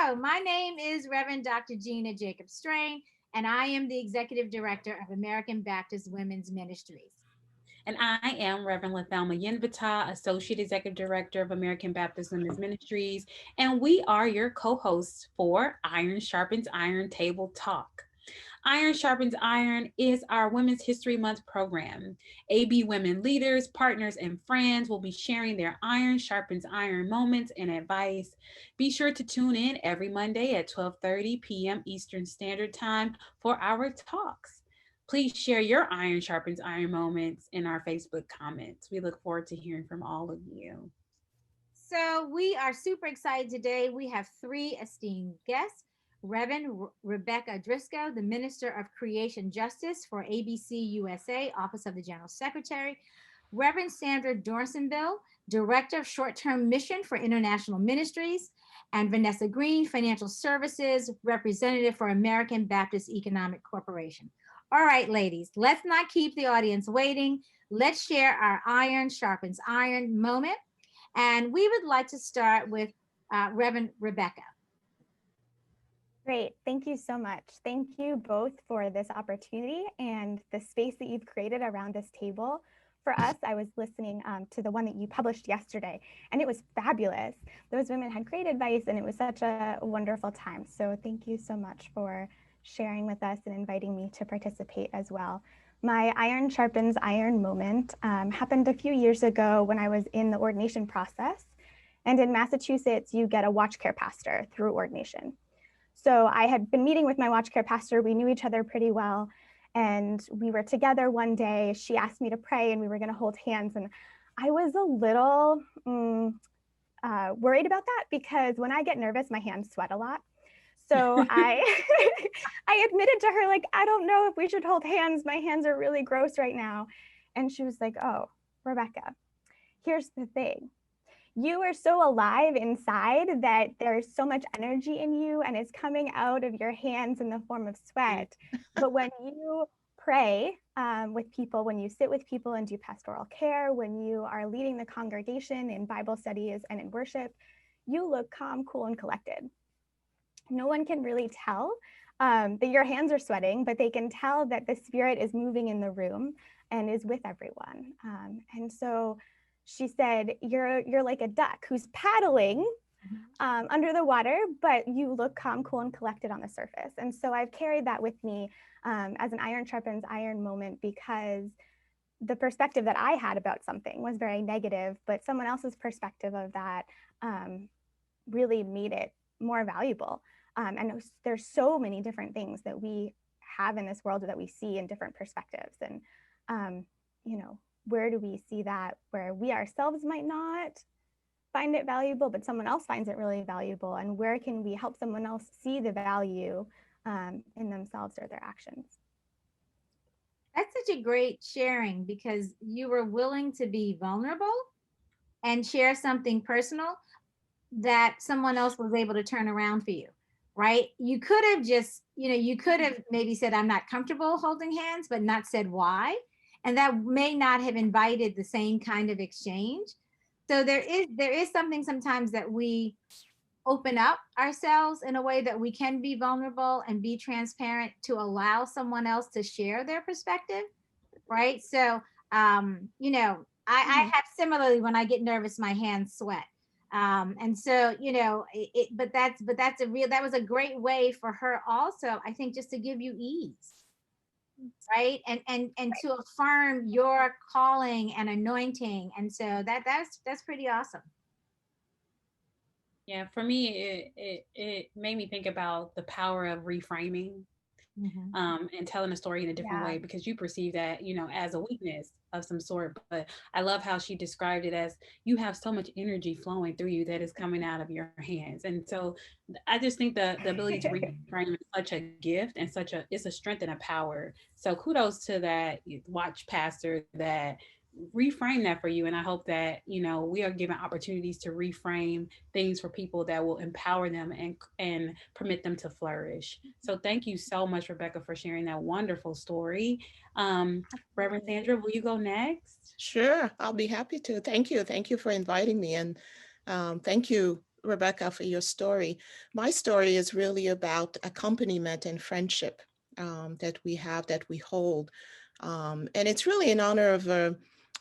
Hello, my name is Reverend Dr. Gina Jacob Strain, and I am the Executive Director of American Baptist Women's Ministries. And I am Reverend Lethalma Yenvita, Associate Executive Director of American Baptist Women's Ministries, and we are your co-hosts for Iron Sharpens Iron Table Talk. Iron Sharpens Iron is our Women's History Month program. AB women leaders, partners, and friends will be sharing their Iron Sharpens Iron moments and advice. Be sure to tune in every Monday at 12:30 p.m. Eastern Standard Time for our talks. Please share your Iron Sharpens Iron moments in our Facebook comments. We look forward to hearing from all of you. So, we are super excited today. We have three esteemed guests. Reverend Rebecca Driscoll, the Minister of Creation Justice for ABC USA, Office of the General Secretary. Reverend Sandra Dorsonville, Director of Short-Term Mission for International Ministries. And Vanessa Green, Financial Services Representative for American Baptist Economic Corporation. All right, ladies, let's not keep the audience waiting. Let's share our Iron Sharpens Iron moment. And we would like to start with Reverend Rebecca. Great. Thank you so much. Thank you both for this opportunity and the space that you've created around this table. For us, I was listening to the one that you published yesterday, and it was fabulous. Those women had great advice, and it was such a wonderful time. So thank you so much for sharing with us and inviting me to participate as well. My Iron Sharpens Iron moment happened a few years ago when I was in the ordination process. And in Massachusetts, you get a watch care pastor through ordination. So I had been meeting with my watch care pastor. We knew each other pretty well. And we were together one day. She asked me to pray and we were going to hold hands. And I was a little worried about that because when I get nervous, my hands sweat a lot. So I admitted to her, like, I don't know if we should hold hands. My hands are really gross right now. And she was like, oh, Rebecca, here's the thing. You are so alive inside that there's so much energy in you and it's coming out of your hands in the form of sweat. But when you pray with people, when you sit with people and do pastoral care, when you are leading the congregation in Bible studies and in worship, you look calm, cool, and collected. No one can really tell that your hands are sweating, but they can tell that the Spirit is moving in the room and is with everyone. And so she said, you're like a duck who's paddling under the water, but you look calm, cool, and collected on the surface. And so I've carried that with me as an Iron Sharpens Iron moment because the perspective that I had about something was very negative, but someone else's perspective of that really made it more valuable. And there's so many different things that we have in this world that we see in different perspectives. And, where do we see that where we ourselves might not find it valuable, but someone else finds it really valuable? And where can we help someone else see the value in themselves or their actions? That's such a great sharing because you were willing to be vulnerable and share something personal that someone else was able to turn around for you, right? You could have just, you could have maybe said, I'm not comfortable holding hands, but not said why. And that may not have invited the same kind of exchange. So there is something sometimes that we open up ourselves in a way that we can be vulnerable and be transparent to allow someone else to share their perspective, right? So, I have similarly when I get nervous, my hands sweat. And so, but that was a great way for her also, I think, just to give you ease. Right. And to affirm your calling and anointing. And so that's pretty awesome. Yeah, for me, it made me think about the power of reframing and telling a story in a different way, because you perceive that, as a weakness of some sort. But I love how she described it as you have so much energy flowing through you that is coming out of your hands. And so I just think the ability to reframe is such a gift and it's a strength and a power. So kudos to that watch pastor that reframe that for you. And I hope that, we are given opportunities to reframe things for people that will empower them and permit them to flourish. So thank you so much, Rebecca, for sharing that wonderful story. Reverend Sandra, will you go next? Sure, I'll be happy to. Thank you. Thank you for inviting me. And thank you, Rebecca, for your story. My story is really about accompaniment and friendship that we have, that we hold. And it's really in honor of a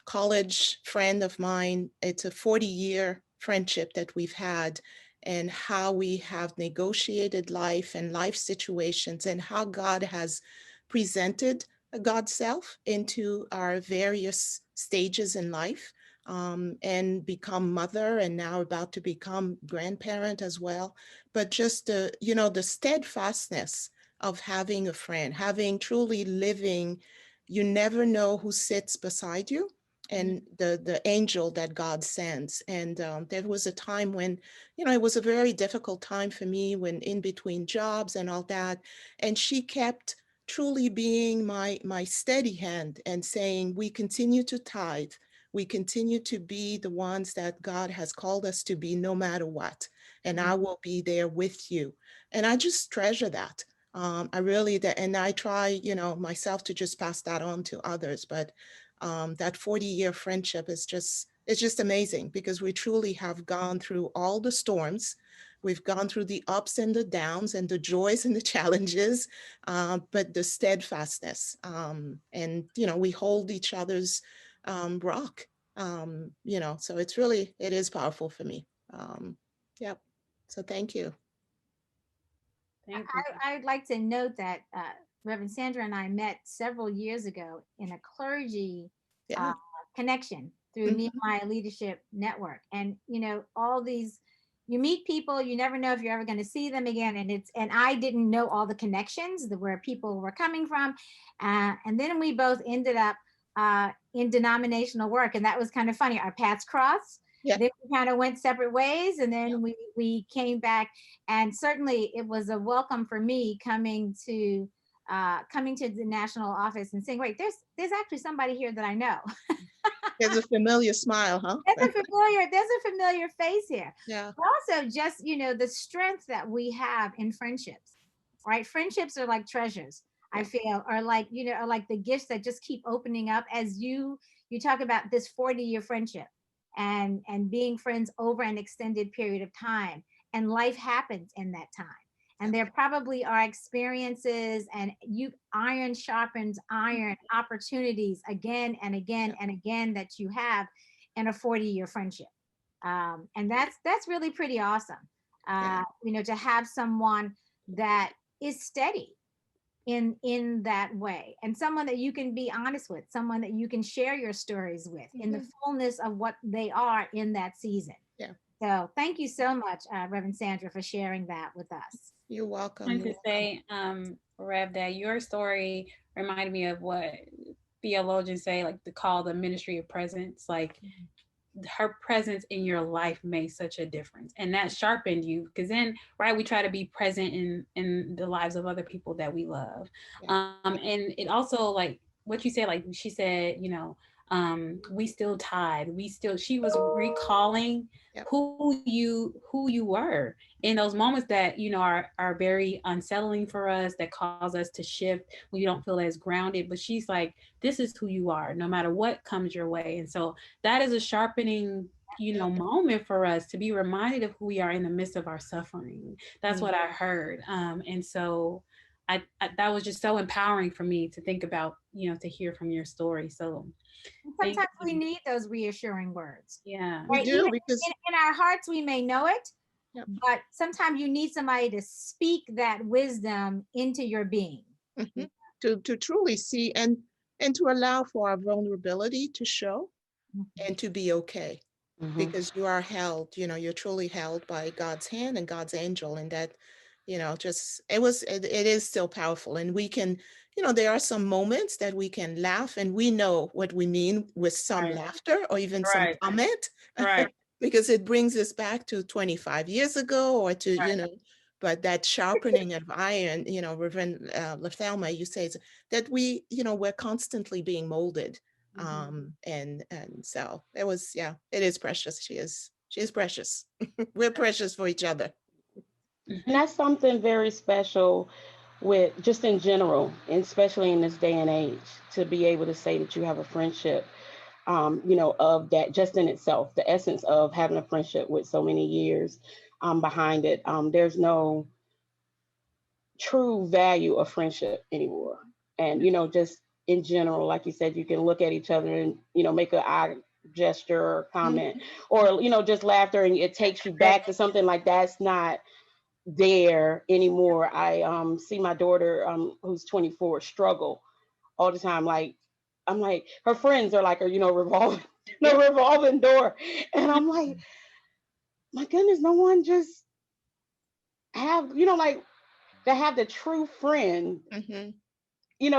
college friend of mine. It's a 40-year friendship that we've had, and how we have negotiated life and life situations, and how God has presented God's self into our various stages in life, and become mother, and now about to become grandparent as well. But just the steadfastness of having a friend, having truly living, you never know who sits beside you, and the angel that God sends. And there was a time when, it was a very difficult time for me, when in between jobs and all that. And she kept truly being my steady hand and saying, we continue to tithe. We continue to be the ones that God has called us to be, no matter what. And I will be there with you. And I just treasure that. I really, and I try, myself, to just pass that on to others. But that 40-year friendship is it's just amazing, because we truly have gone through all the storms. We've gone through the ups and the downs and the joys and the challenges, but the steadfastness. And, we hold each other's rock, so it is powerful for me. Yeah. So thank you. Thank you. I'd like to note that Reverend Sandra and I met several years ago in a clergy connection through Nehemiah Leadership Network. And, all these, you meet people, you never know if you're ever going to see them again. And I didn't know all the connections, where people were coming from. And then we both ended up in denominational work. And that was kind of funny. Our paths crossed. Yeah. Then we kind of went separate ways, and then we came back. And certainly it was a welcome for me coming to the national office and saying, wait, there's actually somebody here that I know. There's a familiar smile, huh? There's a familiar face here. Yeah. But also just, the strength that we have in friendships, right? Friendships are like treasures, I feel, or like, are like the gifts that just keep opening up as you talk about this 40-year friendship. And being friends over an extended period of time, and life happens in that time, and there probably are experiences, and iron sharpens iron, opportunities again and again and again that you have in a 40-year friendship, and that's really pretty awesome. To have someone that is steady in that way, and someone that you can be honest with, someone that you can share your stories with in the fullness of what they are in that season. Yeah. So thank you so much, Reverend Sandra, for sharing that with us. You're welcome. I wanted to say, Rev, that your story reminded me of what theologians say, like to call the ministry of presence. Like her presence in your life made such a difference, and that sharpened you, because then we try to be present in the lives of other people that we love. And it also, like what you said, like she said, we still tied, she was recalling who you were in those moments that are very unsettling for us, that cause us to shift when you don't feel as grounded. But she's like, this is who you are, no matter what comes your way. And so that is a sharpening moment for us, to be reminded of who we are in the midst of our suffering. That's what I heard. And so I that was just so empowering for me to think about, to hear from your story. So sometimes we need those reassuring words. Yeah, we do. Even because in our hearts we may know it, but sometimes you need somebody to speak that wisdom into your being. To truly see and to allow for our vulnerability to show and to be okay. Because you are held, you're truly held by God's hand and God's angel, and that, it is still powerful. And we can, there are some moments that we can laugh, and we know what we mean with some laughter or even some comment, because it brings us back to 25 years ago, or to, but that sharpening of iron, Reverend Lethelma, you say that we're constantly being molded. And so it is precious. She is precious. We're precious for each other. And that's something very special with just in general, and especially in this day and age, to be able to say that you have a friendship of that just in itself, the essence of having a friendship with so many years behind it. There's no true value of friendship anymore. And, just in general, like you said, you can look at each other and, make an eye gesture or comment or, just laughter, and it takes you back to something like that's not there anymore. I see my daughter, who's 24, struggle all the time. Like, I'm like, her friends are like, revolving, revolving door. And I'm like, my goodness, no one just have, like, to have the true friend,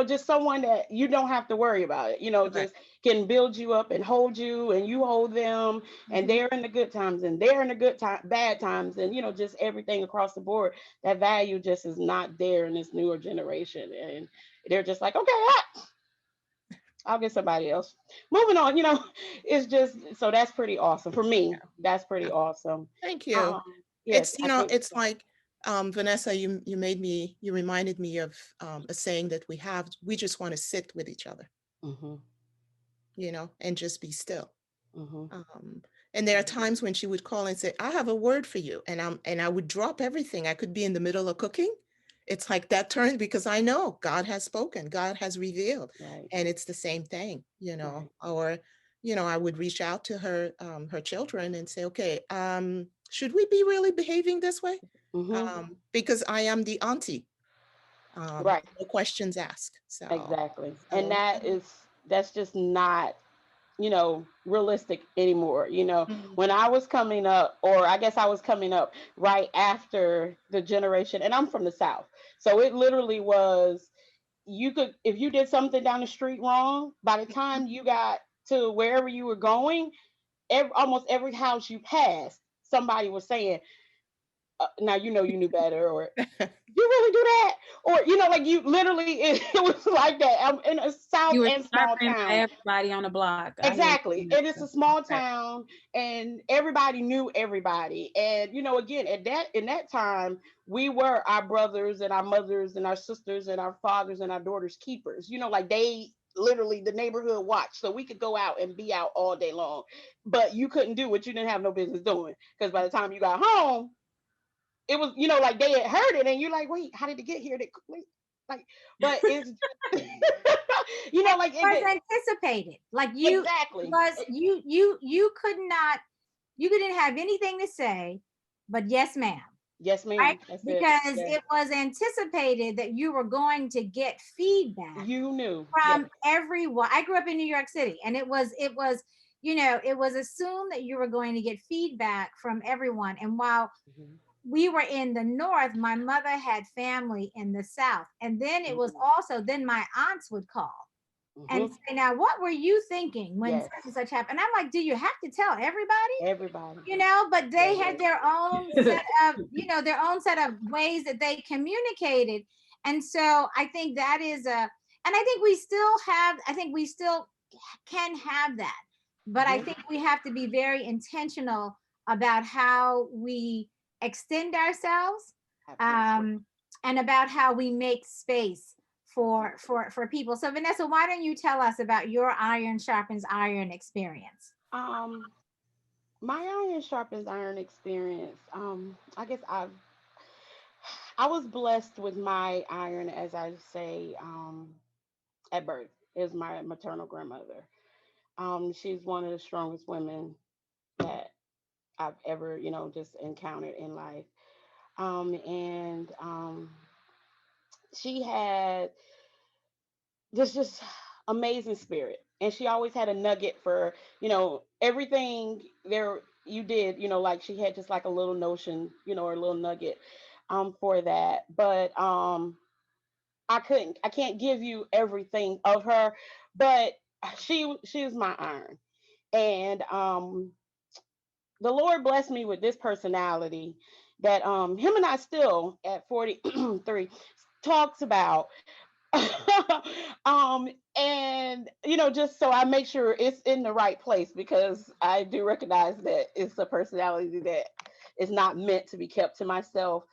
just someone that you don't have to worry about it, just can build you up and hold you and you hold them, and they're in the good times and they're in the bad times, and, just everything across the board. That value just is not there in this newer generation. And they're just like, okay, I'll get somebody else. Moving on, it's just, so that's pretty awesome. For me, that's pretty awesome. Thank you. Yes, it's like, Vanessa, you reminded me of a saying that we just want to sit with each other, and just be still. And there are times when she would call and say, I have a word for you. And I would drop everything. I could be in the middle of cooking. It's like that turns, because I know God has spoken, God has revealed, and it's the same thing, or, I would reach out to her children and say, okay, should we be really behaving this way? Because I am the auntie, right. no questions asked. So exactly. And that's just not, realistic anymore. When I was coming up, or I guess I was coming up right after the generation, and I'm from the South. So it literally was, if you did something down the street wrong, by the time you got to wherever you were going, almost every house you passed, somebody was saying, now you knew better, or you really do that, or like you literally, it was like that. I'm in a South You were and small sharpening town. everybody on the block. Exactly. And it's a small town, and everybody knew everybody. And again, in that time, we were our brothers and our mothers and our sisters and our fathers and our daughters keepers. Like they literally the neighborhood watch. So we could go out and be out all day long. But you couldn't do what you didn't have no business doing. Because by the time you got home, it was, like they had heard it, and you're like, wait, how did it get here? Like, but it's like it was anticipated. Like you exactly you could not, you didn't have anything to say, but yes, ma'am. Yes, ma'am. Right? Because it was anticipated that you were going to get feedback. You knew from everyone. I grew up in New York City, and it was it was assumed that you were going to get feedback from everyone. And while we were in the North, my mother had family in the South. And then it was also, then my aunts would call and say, now, what were you thinking when such and such happened? And I'm like, do you have to tell everybody? Everybody. But they had their own set of, their own set of ways that they communicated. And so I think that is and I think we still can have that. But I think we have to be very intentional about how we extend ourselves, and about how we make space for people. So Vanessa, why don't you tell us about your Iron Sharpens Iron experience? My Iron Sharpens Iron experience, I guess I was blessed with my iron, as I say, at birth. Is my maternal grandmother. She's one of the strongest women that I've ever, just encountered in life. And she had this just amazing spirit. And she always had a nugget for, everything there you did, like she had just like a little notion, or a little nugget for that. But I can't give you everything of her, but she was my iron. And the Lord blessed me with this personality that him and I still at 43 talks about. And just so I make sure it's in the right place, because I do recognize that it's a personality that is not meant to be kept to myself.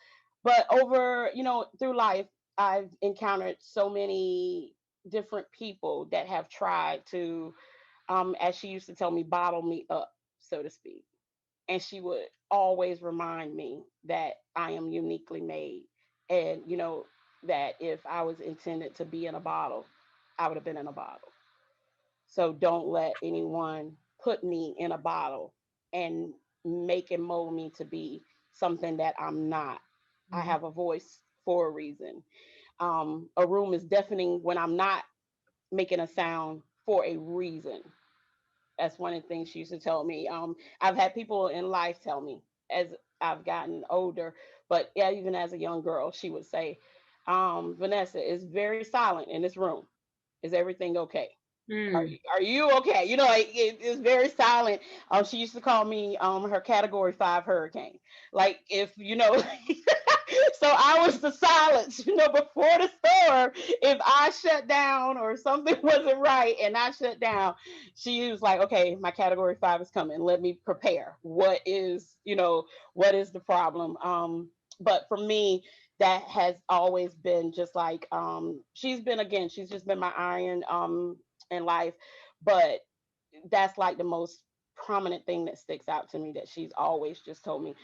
But over, through life, I've encountered so many different people that have tried to as she used to tell me, bottle me up, so to speak. And she would always remind me that I am uniquely made. And, that if I was intended to be in a bottle, I would have been in a bottle. So don't let anyone put me in a bottle and make and mold me to be something that I'm not. I Mhm. have a voice for a reason. A room is deafening when I'm not making a sound for a reason. That's one of the things she used to tell me. I've had people in life tell me as I've gotten older, but yeah, even as a young girl, she would say, Vanessa, it's very silent in this room. Is everything okay? Mm. Are you okay? It's very silent. She used to call me her category 5 hurricane. Like if so I was the silence, before the storm. If I shut down or something wasn't right and I shut down, she was like, okay, my category 5 is coming. Let me prepare. What is the problem? But for me, that has always been just like she's just been my iron in life. But that's like the most prominent thing that sticks out to me, that she's always just told me,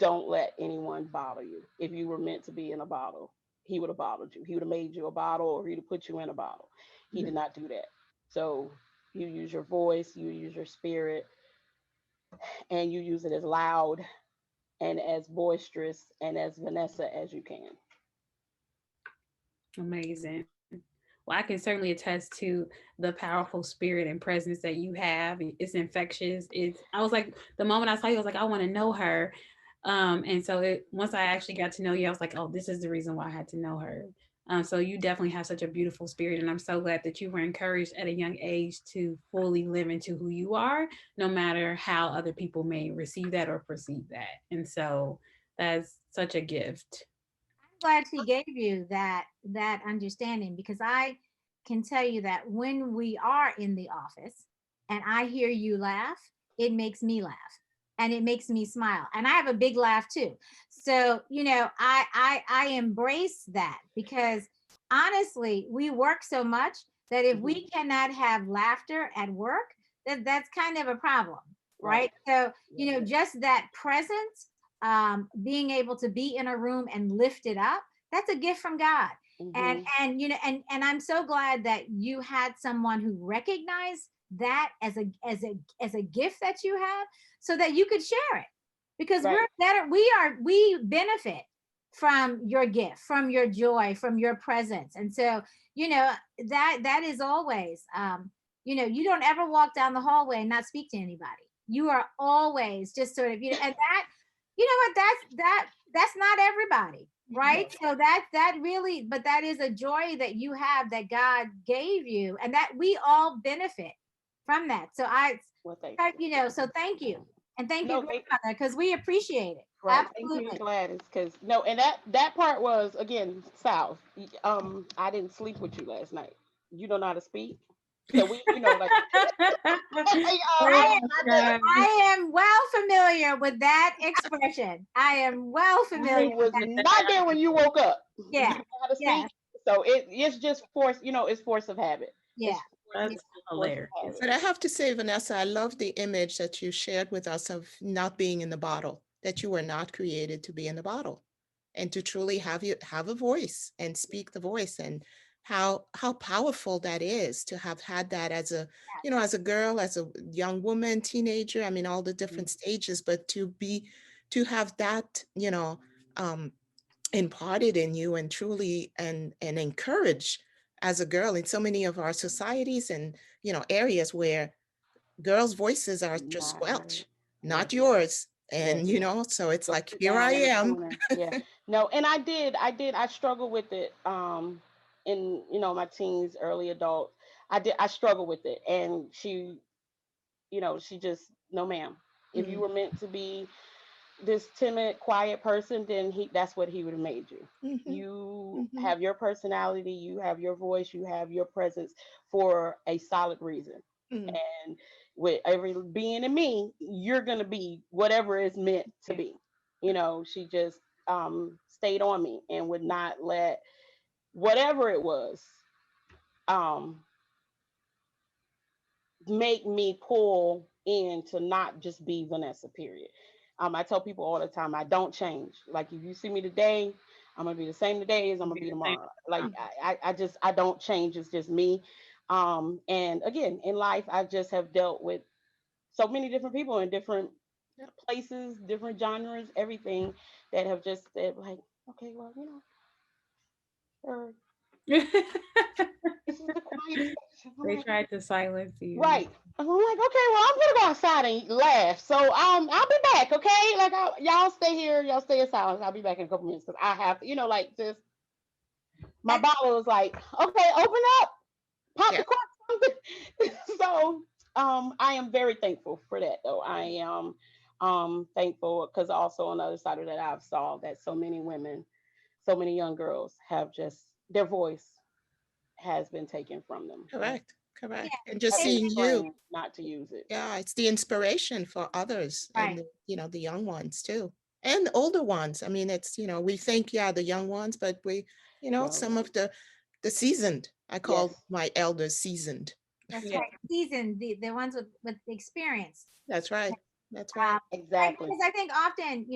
don't let anyone bother you. If you were meant to be in a bottle, he would have bottled you. He would have made you a bottle, or he'd have put you in a bottle. He did not do that. So you use your voice, you use your spirit, and you use it as loud and as boisterous and as Vanessa as you can. Amazing. Well, I can certainly attest to the powerful spirit and presence that you have. It's infectious. I was like, the moment I saw you, I was like, I want to know her. And so once I actually got to know you, I was like, oh, this is the reason why I had to know her. So you definitely have such a beautiful spirit, and I'm so glad that you were encouraged at a young age to fully live into who you are, no matter how other people may receive that or perceive that. And so that's such a gift. Glad she gave you that understanding, because I can tell you that when we are in the office and I hear you laugh, it makes me laugh and it makes me smile, and I have a big laugh too. So I embrace that, because honestly we work so much that if Mhm. we cannot have laughter at work, that's kind of a problem, right? Right. So Yeah. just that presence, being able to be in a room and lift it up, that's a gift from God. and Mhm. and and I'm so glad that you had someone who recognized that as a gift that you have, so that you could share it, because Right. we're better, we benefit from your gift, from your joy, from your presence. And so you know that is always, you don't ever walk down the hallway and not speak to anybody. You are always just sort of, and that, what, that's not everybody, No. right? So that really, but that is a joy that you have, that God gave you, and that we all benefit from that. So Well, thank you. so thank you, and thank you, No, thank grandmother, because we appreciate it. Right. Thank you, Absolutely. Gladys. Because no, and that part was again South. I didn't sleep with you last night. You don't know how to speak, so like. I Oh God. I am well familiar with that expression. I am well familiar You with was that. not there when you woke up. You Yeah. know how to Yes. speak, so it's just force. It's force of habit. Yeah. It's Yeah. That's force of hilarious. habit. But I have to say, Vanessa, I love the image that you shared with us of not being in the bottle, that you were not created to be in the bottle, and to truly have a voice and speak the voice, and how powerful that is to have had that as a, as a girl, as a young woman, teenager. I mean, all the Mhm. different stages, but to have that, um, imparted in you and truly and encouraged as a girl in so many of our societies and areas where girls' voices are just Not heard. squelched, Yeah. not yours. Yes. And so it's Go like, sit here I down in the am. corner. Yeah. No, and I struggled with it in my teens, early adult. I struggled with it, and she just, no ma'am. If you Mm, were meant to be this timid, quiet person, then that's what he would have made you. mhm, You mhm, have your personality, you have your voice, you have your presence for a solid reason. mm. And with every being in me, you're gonna be whatever is meant to be. She just stayed on me and would not let whatever it was um make me pull in to not just be Vanessa, period. I tell people all the time, I don't change. Like if you see me today, I'm gonna be the same today as I'm gonna be tomorrow. Like I don't change. It's just me. And again, in life, I just have dealt with so many different people in different places, different genres, everything that have just said like, okay, well, this is the quietest section. They tried to silence you. Right. I'm like, okay, well, I'm gonna go outside and laugh. So I'll be back, okay? Like y'all stay here, y'all stay in silence. I'll be back in a couple minutes because I have, like just my bottle was like, okay, open up, pop the cork. So I am very thankful for that though. I am thankful because also on the other side of that I've saw that so many women, so many young girls have just their voice has been taken from them. Correct. Yeah. And just seeing you not to use it. Yeah, it's the inspiration for others Right. and the young ones too. And the older ones. I mean, it's, we think, the young ones, but we, some of the seasoned, I call my elders seasoned. That's right. Seasoned, the ones with the experience. That's right. That's right. Exactly. Because I think often,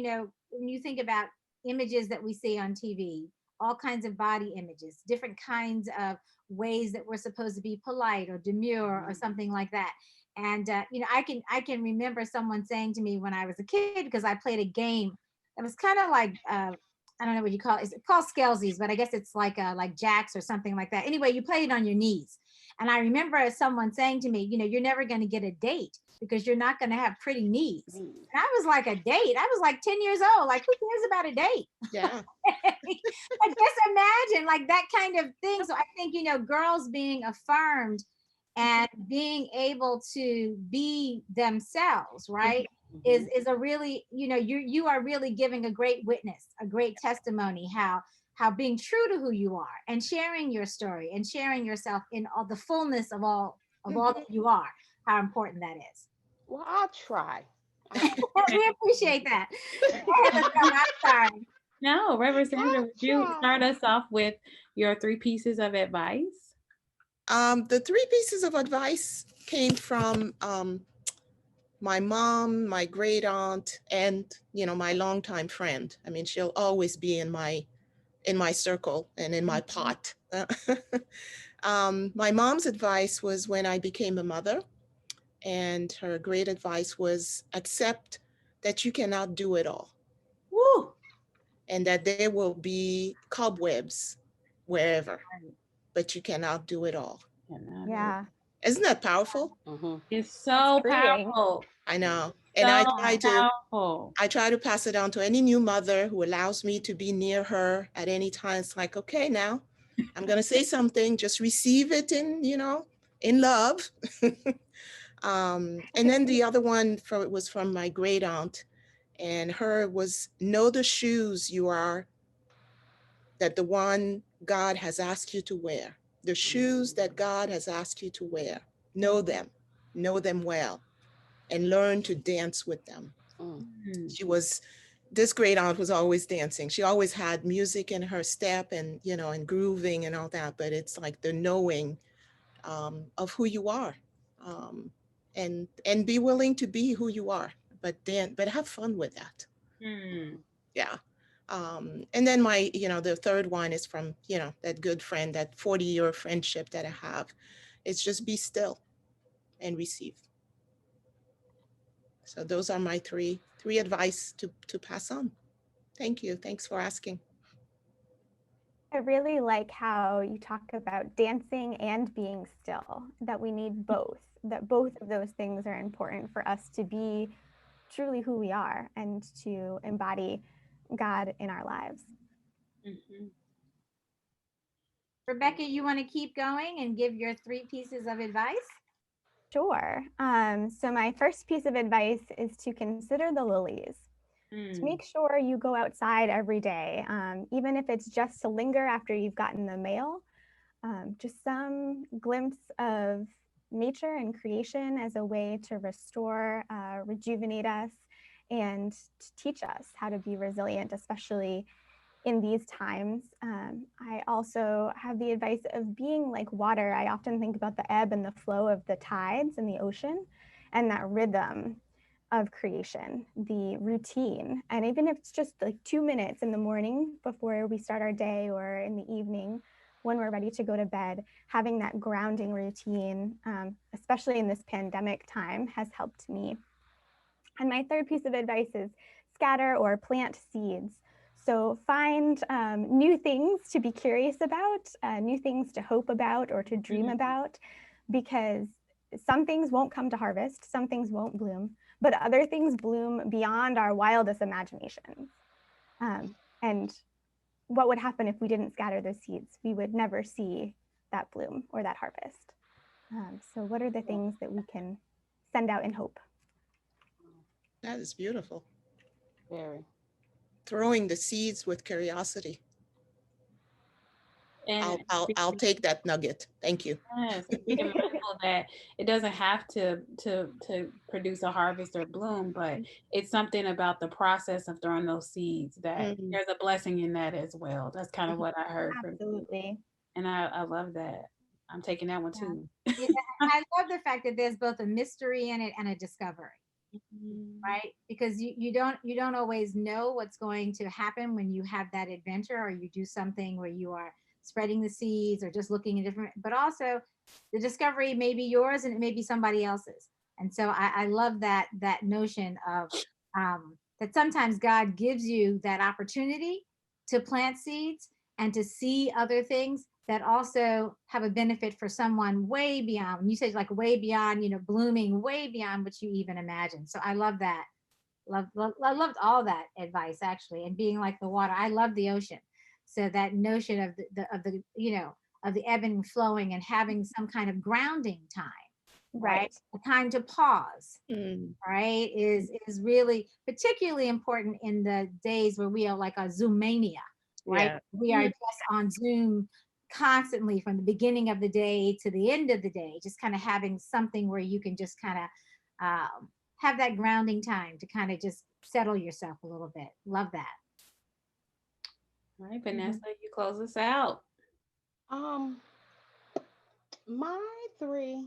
when you think about images that we see on TV, all kinds of body images, different kinds of ways that we're supposed to be polite or demure or something like that. And I can remember someone saying to me when I was a kid, because I played a game that was kind of like I don't know what you call it. It's called Scalesies, but I guess it's like jacks or something like that. Anyway, you play it on your knees. And I remember someone saying to me, you're never going to get a date because you're not going to have pretty knees. And I was like, a date? I was like 10 years old. Like, who cares about a date? Yeah. But just imagine like that kind of thing. So I think, girls being affirmed and being able to be themselves, right? Is a really, you are really giving a great witness, a great testimony, how being true to who you are and sharing your story and sharing yourself in all the fullness of all that you are, how important that is. Well, I'll try. We appreciate that. I'm sorry. No, Reverend Sandra, would you start us off with your 3 pieces of advice? The 3 pieces of advice came from my mom, my great aunt, and my longtime friend. I mean, she'll always be in my circle and in my pot. My mom's advice was when I became a mother, and her great advice was accept that you cannot do it all. Woo! And that there will be cobwebs wherever, but you cannot do it all. Yeah. Isn't that powerful? It's so powerful. I know. And I try to pass it on to any new mother who allows me to be near her at any time. It's like, okay, now I'm going to say something, just receive it in love. And then the other one was from my great aunt, and her was, know the shoes you are, that the one God has asked you to wear, the shoes that God has asked you to wear, know them well, and learn to dance with them. This great aunt was always dancing. She always had music in her step and, and grooving and all that, but it's like the knowing of who you are, and be willing to be who you are, but have fun with that. Yeah. And then the third one is from, that good friend, that 40-year friendship that I have. It's just be still and receive. So those are my three advice to pass on. Thank you. Thanks for asking. I really like how you talk about dancing and being still, that we need both, that both of those things are important for us to be truly who we are and to embody God in our lives. Rebecca, you want to keep going and give your 3 pieces of advice? Sure. So my first piece of advice is to consider the lilies. To make sure you go outside every day, even if it's just to linger after you've gotten the mail, just some glimpse of nature and creation as a way to restore, rejuvenate us, and to teach us how to be resilient, especially in these times. I also have the advice of being like water. I often think about the ebb and the flow of the tides in the ocean and that rhythm of creation, the routine. And even if it's just like 2 minutes in the morning before we start our day or in the evening when we're ready to go to bed, having that grounding routine, especially in this pandemic time, has helped me. And my third piece of advice is scatter or plant seeds. So find new things to be curious about, new things to hope about or to dream about, because some things won't come to harvest, some things won't bloom, but other things bloom beyond our wildest imaginations. And what would happen if we didn't scatter those seeds? We would never see that bloom or that harvest. So what are the things that we can send out in hope? That is beautiful. Very. Throwing the seeds with curiosity. And I'll take that nugget. Thank you. yes, being mindful that it doesn't have to produce a harvest or bloom, but it's something about the process of throwing those seeds that there's a blessing in that as well. That's kind of what I heard. Absolutely. And I love that. I'm taking that one too. Yeah, I love the fact that there's both a mystery in it and a discovery. Right, because you don't always know what's going to happen when you have that adventure or you do something where you are spreading the seeds or just looking at different, but also the discovery may be yours and it may be somebody else's. And so I love that notion of that sometimes God gives you that opportunity to plant seeds and to see other things that also have a benefit for someone way beyond, when you say like way beyond, blooming way beyond what you even imagine. So I love that. I loved all that advice actually, and being like the water. I love the ocean. So that notion of the ebbing and flowing and having some kind of grounding time, right? A time to pause, right, is really particularly important in the days where we are like a Zoom mania, right? Yeah. We are just on Zoom constantly from the beginning of the day to the end of the day, just kind of having something where you can just kind of have that grounding time to kind of just settle yourself a little bit. Love that. All right, Vanessa, you close us out. My three.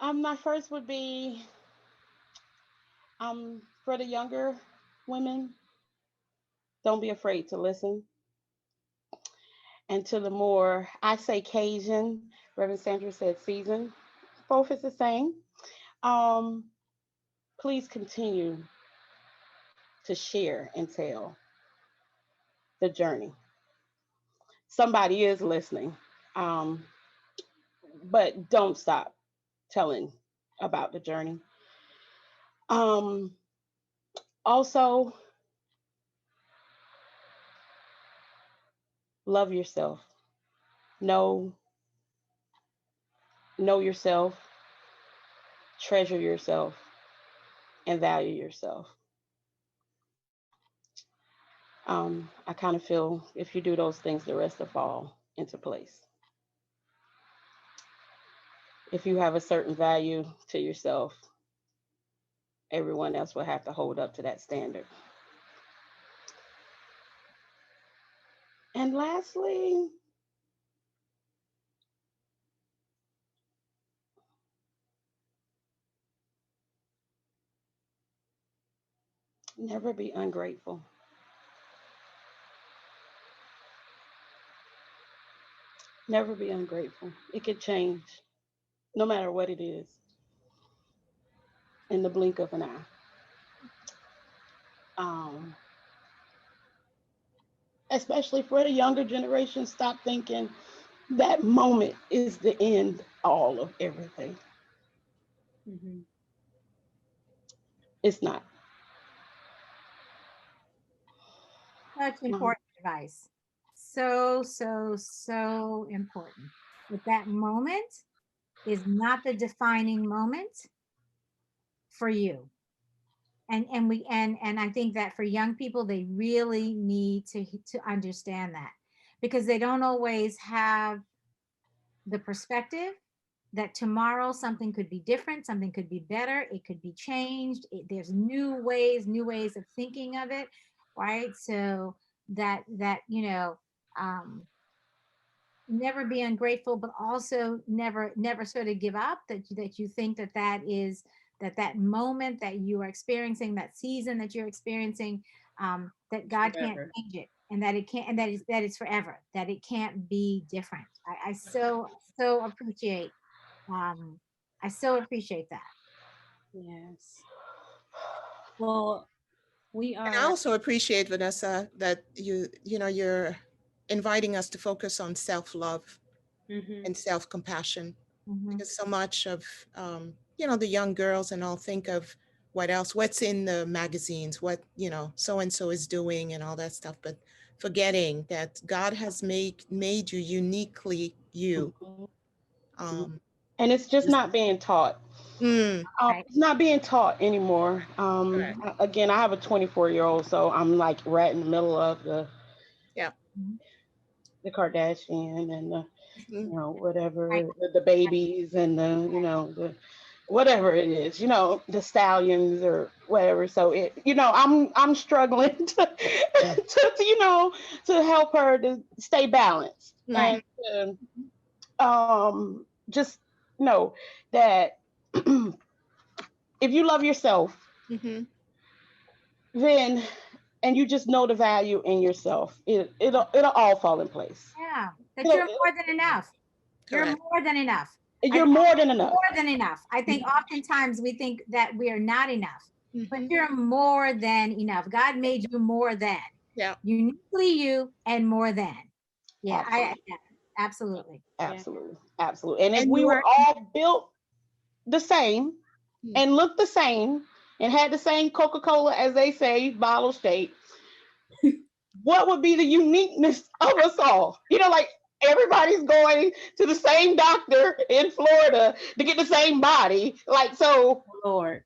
My first would be for the younger women, don't be afraid to listen. And to the more, I say Cajun, Reverend Sandra said season. Both is the same. Please continue to share and tell the journey. Somebody is listening, but don't stop telling about the journey. Also, love yourself. Know yourself, treasure yourself, and value yourself. I kind of feel if you do those things, the rest will fall into place. If you have a certain value to yourself, everyone else will have to hold up to that standard. And lastly, never be ungrateful. Never be ungrateful. It can change no matter what it is in the blink of an eye. Especially for the younger generation, stop thinking that moment is the end all of everything. It's not. Such important advice. So important. But that moment is not the defining moment for you. And I think that for young people, they really need to understand that, because they don't always have the perspective that tomorrow something could be different, something could be better, it could be changed. There's new ways of thinking of it, right? So never be ungrateful, but also never sort of give up. That you think that is that moment that you are experiencing, that season that you're experiencing, that God can't change it, and that it can't, and that it's forever. That it can't be different. I so appreciate. I so appreciate that. Yes. Well, we And I are. also appreciate, Vanessa, that you're inviting us to focus on self-love and self-compassion, because so much of the young girls and all think of what's in the magazines, what so and so is doing and all that stuff, but forgetting that God has made you uniquely you. And it's just not being taught. Right. It's not being taught anymore. Again, I have a 24-year-old, so I'm like right in the middle of the Kardashian and the whatever, Right. the babies and the whatever it is, the stallions or whatever. So I'm struggling to help her to stay balanced, Right. and just know that if you love yourself, then, and you just know the value in yourself, it'll all fall in place. Yeah, that you're more than enough. You're more than enough. You're more than enough. More than enough. I think oftentimes we think that we are not enough, but you're more than enough. God made you more than. Yeah. Uniquely you and more than. Yeah, absolutely. Absolutely. Absolutely. And if we were all built the same and looked the same and had the same Coca-Cola, as they say, bottle state, what would be the uniqueness of us all? Like everybody's going to the same doctor in Florida to get the same body. Like, so Lord.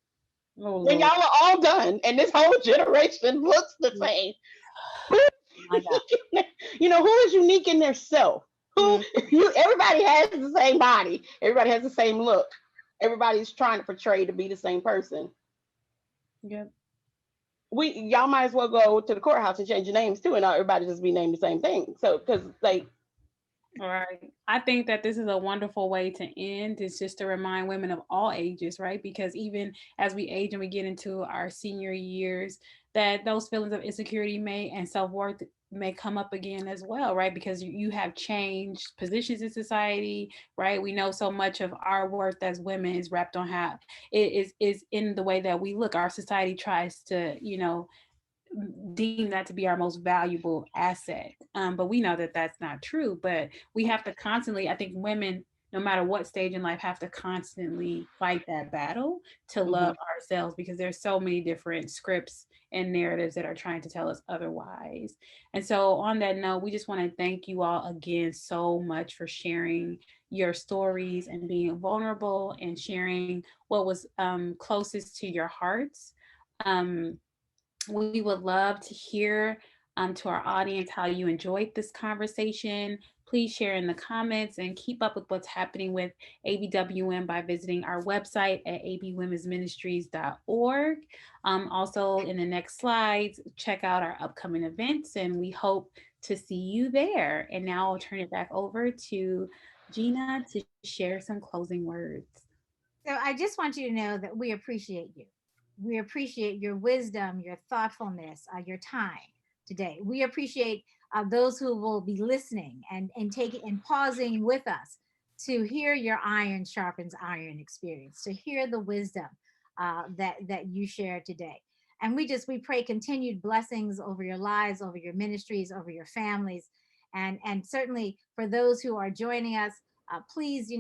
When y'all are all done and this whole generation looks the same, who is unique in their self? Everybody has the same body. Everybody has the same look. Everybody's trying to portray to be the same person. Yeah. Y'all might as well go to the courthouse and change your names too, and everybody just be named the same thing. So, because all right. I think that this is a wonderful way to end. It's just to remind women of all ages, right? Because even as we age and we get into our senior years, that those feelings of insecurity and self-worth may come up again as well, right? Because you have changed positions in society, right? We know so much of our worth as women is wrapped on how it is in the way that we look. Our society tries to, deem that to be our most valuable asset. But we know that that's not true. But we have to constantly, I think women, no matter what stage in life, have to constantly fight that battle to love ourselves, because there's so many different scripts and narratives that are trying to tell us otherwise. And so on that note, we just want to thank you all again so much for sharing your stories and being vulnerable and sharing what was closest to your hearts. We would love to hear to our audience how you enjoyed this conversation. Please share in the comments and keep up with what's happening with ABWM by visiting our website at abwomensministries.org. Also, in the next slides, check out our upcoming events, and we hope to see you there. And now I'll turn it back over to Gina to share some closing words. So I just want you to know that we appreciate you. We appreciate your wisdom, your thoughtfulness, your time today. We appreciate those who will be listening and taking and pausing with us to hear your iron sharpens iron experience, to hear the wisdom that you share today. And we pray continued blessings over your lives, over your ministries, over your families, and certainly for those who are joining us. Please,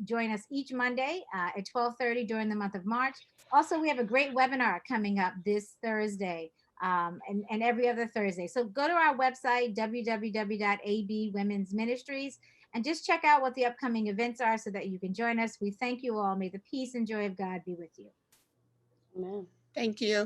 join us each Monday at 12:30 during the month of March. Also, we have a great webinar coming up this Thursday and every other Thursday. So go to our website, www.abwomensministries, and just check out what the upcoming events are so that you can join us. We thank you all. May the peace and joy of God be with you. Amen. Thank you.